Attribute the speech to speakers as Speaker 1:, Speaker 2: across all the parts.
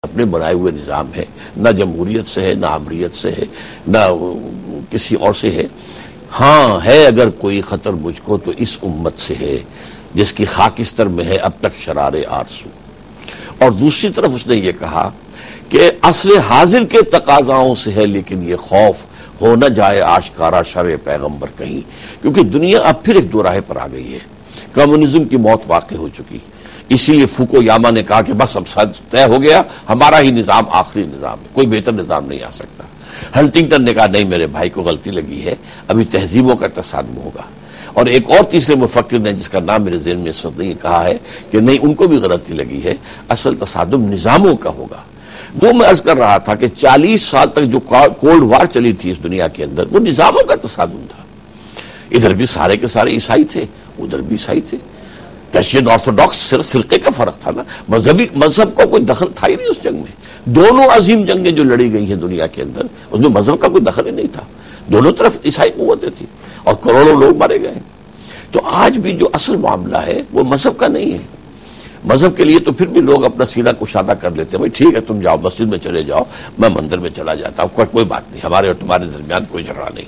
Speaker 1: اپنے بنائے ہوئے نظام ہے، نہ جمہوریت سے ہے، نہ امریت سے ہے، نہ کسی اور سے ہے۔ ہاں ہے اگر کوئی خطر مجھ کو تو اس امت سے ہے جس کی خاکستر میں ہے اب تک شرار آرزو۔ اور دوسری طرف اس نے یہ کہا کہ عصر حاضر کے تقاضاؤں سے ہے لیکن یہ خوف ہو نہ جائے آشکارا شرع پیغمبر کہیں، کیونکہ دنیا اب پھر ایک دوراہے پر آ گئی ہے، کمیونزم کی موت واقع ہو چکی، اسی لیے فوکویاما نے کہا کہ بس اب طے ہو گیا، ہمارا ہی نظام آخری نظام ہے، کوئی بہتر نظام نہیں آ سکتا۔ ہنٹنگٹن نے کہا نہیں میرے بھائی کو غلطی لگی ہے، ابھی تہذیبوں کا تصادم ہوگا۔ اور ایک اور تیسرے مفکر نے جس کا نام میرے ذہن میں اس وقت نہیں، کہا ہے کہ نہیں ان کو بھی غلطی لگی ہے، اصل تصادم نظاموں کا ہوگا۔ وہ میں عرض کر رہا تھا کہ 40 سال تک جو کولڈ وار چلی تھی اس دنیا کے اندر وہ نظاموں کا تصادم تھا۔ ادھر بھی سارے کے سارے عیسائی تھے، ادھر بھی عیسائی تھے، رشین آرتھوڈاکس صرف فرقے کا فرق تھا نا، مذہب کا کوئی دخل تھا ہی نہیں اس جنگ میں۔ دونوں عظیم جنگیں جو لڑی گئی ہیں دنیا کے اندر اس میں مذہب کا کوئی دخل ہی نہیں تھا، دونوں طرف عیسائی قوتیں تھیں اور کروڑوں لوگ مارے گئے۔ تو آج بھی جو اصل معاملہ ہے وہ مذہب کا نہیں ہے۔ مذہب کے لیے تو پھر بھی لوگ اپنا سینہ کشادہ کر لیتے ہیں، بھائی ٹھیک ہے تم جاؤ مسجد میں چلے جاؤ، میں مندر میں چلا جاتا ہوں، کوئی بات نہیں، ہمارے اور تمہارے درمیان کوئی جھگڑا نہیں۔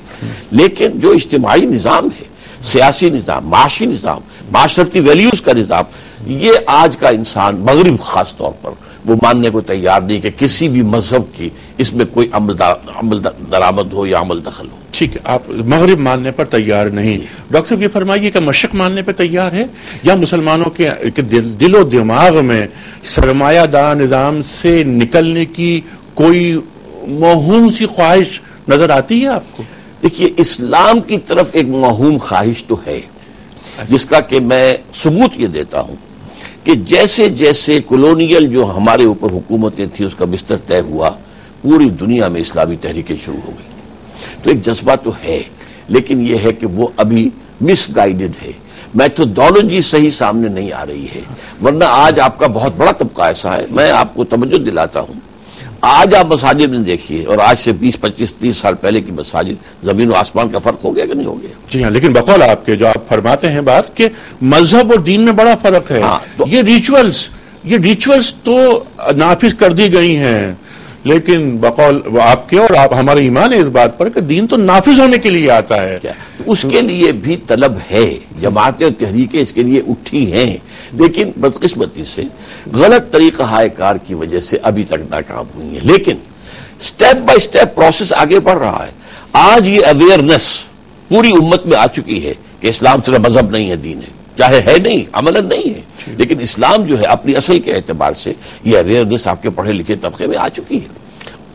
Speaker 1: لیکن جو اجتماعی نظام ہے، سیاسی نظام، معاشی نظام، معاشرتی ویلیوز کا نظام، یہ آج کا انسان مغرب خاص طور پر وہ ماننے کو تیار نہیں کہ کسی بھی مذہب کی اس میں کوئی عمل درآمد ہو یا عمل دخل ہو۔
Speaker 2: ٹھیک ہے، آپ مغرب ماننے پر تیار نہیں، ڈاکٹر صاحب یہ فرمائیے کہ مشرق ماننے پر تیار ہے یا مسلمانوں کے دل و دماغ میں سرمایہ دار نظام سے نکلنے کی کوئی موہوم سی خواہش نظر آتی ہے آپ کو؟
Speaker 1: دیکھیے اسلام کی طرف ایک موہوم خواہش تو ہے جس کا کہ میں ثبوت یہ دیتا ہوں کہ جیسے جیسے کولونیل جو ہمارے اوپر حکومتیں تھیں اس کا بستر طے ہوا، پوری دنیا میں اسلامی تحریکیں شروع ہو گئی۔ تو ایک جذبہ تو ہے لیکن یہ ہے کہ وہ ابھی مس گائیڈڈ ہے، میتھڈالوجی صحیح سامنے نہیں آ رہی ہے۔ ورنہ آج آپ کا بہت بڑا طبقہ ایسا ہے، میں آپ کو توجہ دلاتا ہوں، آج آپ مساجد میں دیکھیے اور آج سے 20 25 30 سال پہلے کی مساجد، زمین و آسمان کا فرق ہو گیا کہ نہیں ہو گیا؟
Speaker 2: جی ہاں، لیکن بقول آپ کے جو آپ فرماتے ہیں بات کہ مذہب اور دین میں بڑا فرق ہے۔ یہ ریچولز تو نافذ کر دی گئی ہیں، لیکن بقول آپ کے اور آپ ہمارے ایمان ہے اس بات پر کہ دین تو نافذ ہونے کے لیے آتا ہے۔
Speaker 1: اس کے لیے بھی طلب ہے، جماعتیں اور تحریکیں اس کے لیے اٹھی ہیں، لیکن بدقسمتی سے غلط طریقہ ہائے کار کی وجہ سے ابھی تک ناکام ہوئی ہیں۔ لیکن سٹیپ بائی سٹیپ پروسیس آگے بڑھ رہا ہے۔ آج یہ اویئرنس پوری امت میں آ چکی ہے کہ اسلام صرف مذہب نہیں ہے، دین ہے، چاہے ہے نہیں، عملاً نہیں ہے، لیکن اسلام جو ہے اپنی اصل کے اعتبار سے یہ اویئرنس آپ کے پڑھے لکھے طبقے میں آ چکی ہے۔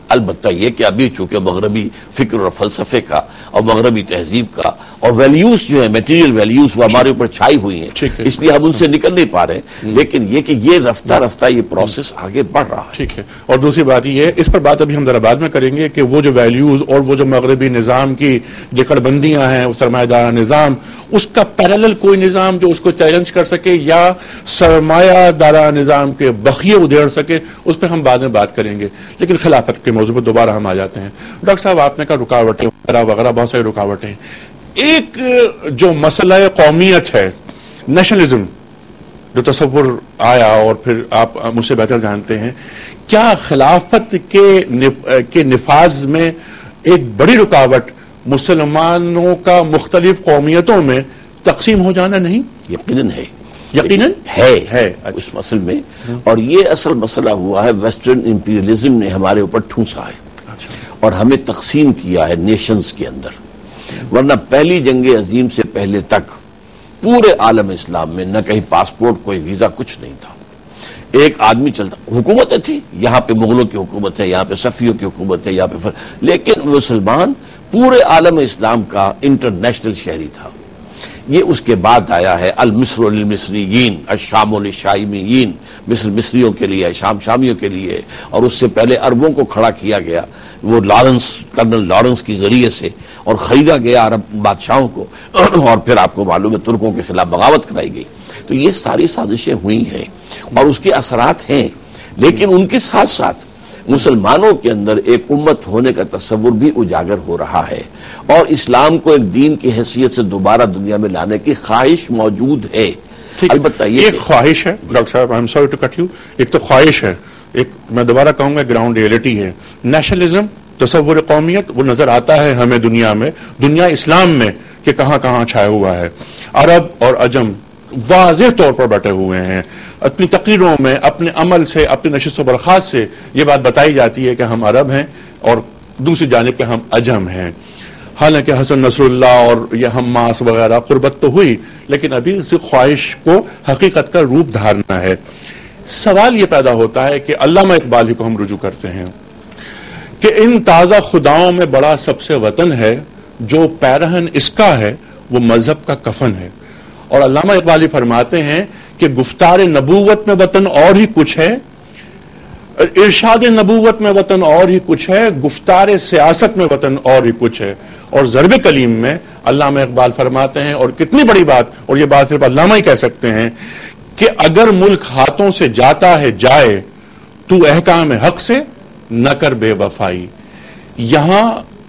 Speaker 1: البتہ یہ کہ ابھی چونکہ مغربی فکر اور فلسفے کا اور مغربی تہذیب کا اور ویلیوز جو ہیں میٹیریل ویلیوز وہ ہمارے اوپر چھائی ہوئی ہیں، اس لیے ہم ان سے نکل نہیں پا رہے، لیکن یہ کہ یہ رفتہ رفتہ یہ پروسیس آگے بڑھ رہا ہے۔
Speaker 2: ٹھیک ہے، اور دوسری بات یہ ہے، اس پر بات ابھی ہم ذرا بعد میں کریں گے کہ وہ جو ویلیوز اور وہ جو مغربی نظام کی جکڑ بندیاں ہیں، وہ سرمایہ دار نظام، اس کا پیرالل کوئی نظام جو اس کو چیلنج کر سکے یا سرمایہ دارہ نظام کے بخیے ادھیڑ سکے، اس پہ ہم بعد میں بات کریں گے۔ لیکن خلافت کے موضوع پر دوبارہ ہم آ جاتے ہیں۔ ڈاکٹر صاحب آپ نے کہا رکاوٹیں وغیرہ وغیرہ بہت ساری رکاوٹیں، ایک جو مسئلہ قومیت ہے، نیشنلزم جو تصور آیا اور پھر آپ مجھ سے بہتر جانتے ہیں، کیا خلافت کے نفاذ میں ایک بڑی رکاوٹ مسلمانوں کا مختلف قومیتوں میں تقسیم ہو جانا نہیں؟
Speaker 1: یقیناً ہے،
Speaker 2: یقیناً
Speaker 1: ہے اس مسئلے میں، اور یہ اصل مسئلہ ہوا ہے ویسٹرن امپیریلزم نے ہمارے اوپر ٹھونسا ہے اور ہمیں تقسیم کیا ہے نیشنز کے اندر۔ ورنہ پہلی جنگ عظیم سے پہلے تک پورے عالم اسلام میں نہ کہیں پاسپورٹ، کوئی ویزا، کچھ نہیں تھا۔ ایک آدمی چلتا، حکومتیں تھی، یہاں پہ مغلوں کی حکومت ہے، یہاں پہ صفیوں کی حکومت ہے، یہاں پہ لیکن مسلمان پورے عالم اسلام کا انٹرنیشنل شہری تھا۔ یہ اس کے بعد آیا ہے المصر للمصریین، الشام للشامیین، مصر مصریوں کے لیے، شام شامیوں کے لیے، اور اس سے پہلے عربوں کو کھڑا کیا گیا وہ کرنل لارنس کے ذریعے سے، اور خریدا گیا عرب بادشاہوں کو، اور پھر آپ کو معلوم ہے ترکوں کے خلاف بغاوت کرائی گئی۔ تو یہ ساری سازشیں ہوئی ہیں اور اس کے اثرات ہیں، لیکن ان کے ساتھ ساتھ مسلمانوں کے اندر ایک امت ہونے کا تصور بھی اجاگر ہو رہا ہے، اور اسلام کو ایک دین کی حیثیت سے دوبارہ دنیا میں لانے کی خواہش موجود ہے۔ البتہ یہ
Speaker 2: ایک خواہش ہے ڈاکٹر صاحب، I'm sorry to cut you، ایک تو خواہش ہے، ایک میں دوبارہ کہوں گا گراؤنڈ ریئلٹی ہے. نیشنلزم، تصور قومیت، وہ نظر آتا ہے ہمیں دنیا میں، دنیا اسلام میں کہ کہاں کہاں چھایا ہوا ہے. عرب اور عجم واضح طور پر بٹے ہوئے ہیں. اپنی تقریروں میں، اپنے عمل سے، اپنی نشست و برخاست سے یہ بات بتائی جاتی ہے کہ ہم عرب ہیں اور دوسری جانب پہ ہم عجم ہیں. حالانکہ حسن نصر اللہ اور یہ حماس وغیرہ قربت تو ہوئی، لیکن ابھی اس خواہش کو حقیقت کا روپ دھارنا ہے. سوال یہ پیدا ہوتا ہے کہ علامہ اقبال ہی کو ہم رجوع کرتے ہیں کہ ان تازہ خداؤں میں بڑا سب سے وطن ہے، جو پیرہن اس کا ہے وہ مذہب کا کفن ہے. اور علامہ اقبال ہی فرماتے ہیں کہ گفتار نبوت میں وطن اور ہی کچھ ہے، ارشاد نبوت میں وطن اور ہی کچھ ہے، گفتار سیاست میں وطن اور ہی کچھ ہے. اور ضرب کلیم میں علامہ اقبال فرماتے ہیں، اور کتنی بڑی بات، اور یہ بات صرف علامہ ہی کہہ سکتے ہیں، کہ اگر ملک ہاتھوں سے جاتا ہے جائے تو احکام حق سے نہ کر بے وفائی. یہاں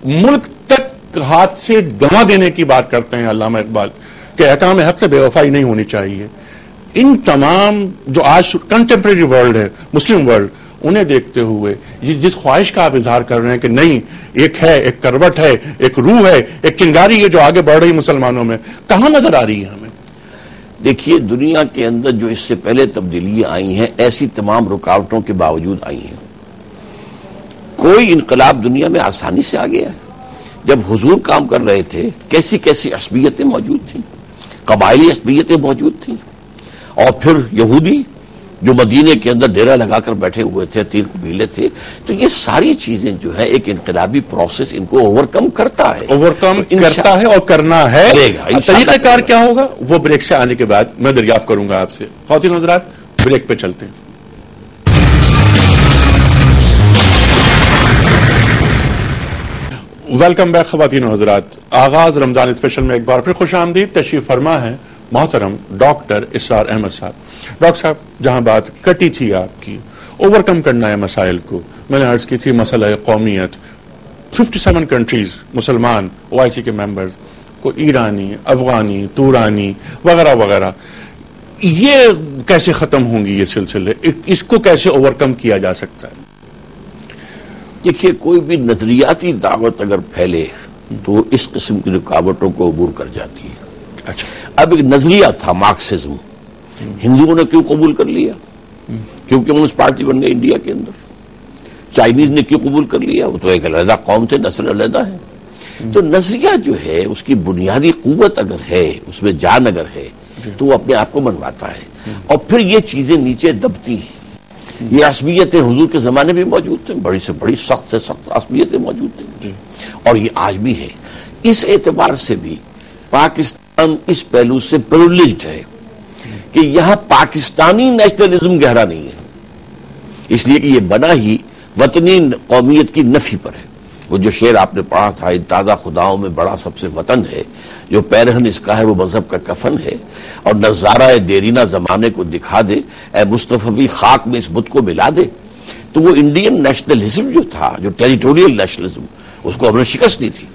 Speaker 2: ملک تک ہاتھ سے گنوا دینے کی بات کرتے ہیں علامہ اقبال کہ احکام حق سے بے وفائی نہیں ہونی چاہیے. ان تمام جو آج کنٹمپریری ورلڈ ہے، مسلم ورلڈ، انہیں دیکھتے ہوئے جس خواہش کا آپ اظہار کر رہے ہیں کہ نہیں، ایک ہے، ایک کروٹ ہے، ایک روح ہے، ایک چنگاری ہے جو آگے بڑھ رہی مسلمانوں میں، کہاں نظر آ رہی ہے ہمیں؟
Speaker 1: دیکھیے، دنیا کے اندر جو اس سے پہلے تبدیلیاں آئی ہیں، ایسی تمام رکاوٹوں کے باوجود آئی ہیں. کوئی انقلاب دنیا میں آسانی سے آ گیا ہے؟ جب حضور کام کر رہے تھے کیسی کیسی عصبیتیں موجود تھیں، قبائلی عصبیتیں موجود تھیں، اور پھر یہودی جو مدینے کے اندر ڈیرا لگا کر بیٹھے ہوئے تھے، 3 قبیلے تھے. تو یہ ساری چیزیں جو ہے ایک انقلابی پروسیس ان کو اوورکم کرتا ہے،
Speaker 2: کرتا ہے اور کرنا ہے. طریقہ کار کیا ہوگا وہ بریک سے آنے کے بعد میں دریافت کروں گا آپ سے. خواتین حضرات، بریک پہ چلتے ہیں. ویلکم بیک خواتین و حضرات. آغاز رمضان اسپیشل میں ایک بار پھر خوش آمدید. تشریف فرما ہے محترم ڈاکٹر اسرار احمد صاحب. ڈاکٹر صاحب، جہاں بات کٹی تھی آپ کی، اوورکم کرنا ہے مسائل کو، میں نے عرض کی تھی مسئلہ قومیت. 57 کنٹریز مسلمان OIC کے ممبرز کو، ایرانی، افغانی، تورانی وغیرہ وغیرہ، یہ کیسے ختم ہوں گی یہ سلسلے؟ اس کو کیسے اوورکم کیا جا سکتا ہے؟
Speaker 1: دیکھیے، کوئی بھی نظریاتی دعوت اگر پھیلے تو اس قسم کی رکاوٹوں کو عبور کر جاتی ہے.
Speaker 2: اچھا،
Speaker 1: اب ایک نظریہ تھا مارکسزم، ہندوؤں نے کیوں قبول کر لیا؟ کیونکہ کمیونسٹ پارٹی بن گئی انڈیا کے اندر. چائنیز نے کیوں قبول کر لیا؟ وہ تو ایک علیحدہ قوم تھے، نسل علیحدہ ہے. تو نظریہ جو ہے اس کی بنیادی قوت اگر ہے، اس میں جان اگر ہے، تو وہ اپنے آپ کو منواتا ہے، اور پھر یہ چیزیں نیچے دبتی ہیں. یہ عصبیتیں حضور کے زمانے میں موجود تھیں، بڑی سے بڑی، سخت سے سخت عصبیتیں موجود تھیں، اور یہ آج بھی ہے. اس اعتبار سے بھی پاکستان اس پہلو سے پریولیجڈ ہے کہ یہاں پاکستانی نیشنلزم گہرا نہیں ہے، اس لیے کہ یہ بنا ہی وطنی قومیت کی نفی پر ہے. وہ جو شعر آپ نے پڑھا تھا، ان تازہ خداؤں میں بڑا سب سے وطن ہے، جو پیرہن اس کا ہے وہ مذہب کا کفن ہے، اور نظارہ دیرینہ زمانے کو دکھا دے، اے مصطفی خاک میں اس بت کو ملا دے. تو وہ انڈین نیشنلزم جو تھا، جو ٹیریٹوریل نیشنلزم، اس کو ہم نے شکست دی تھی.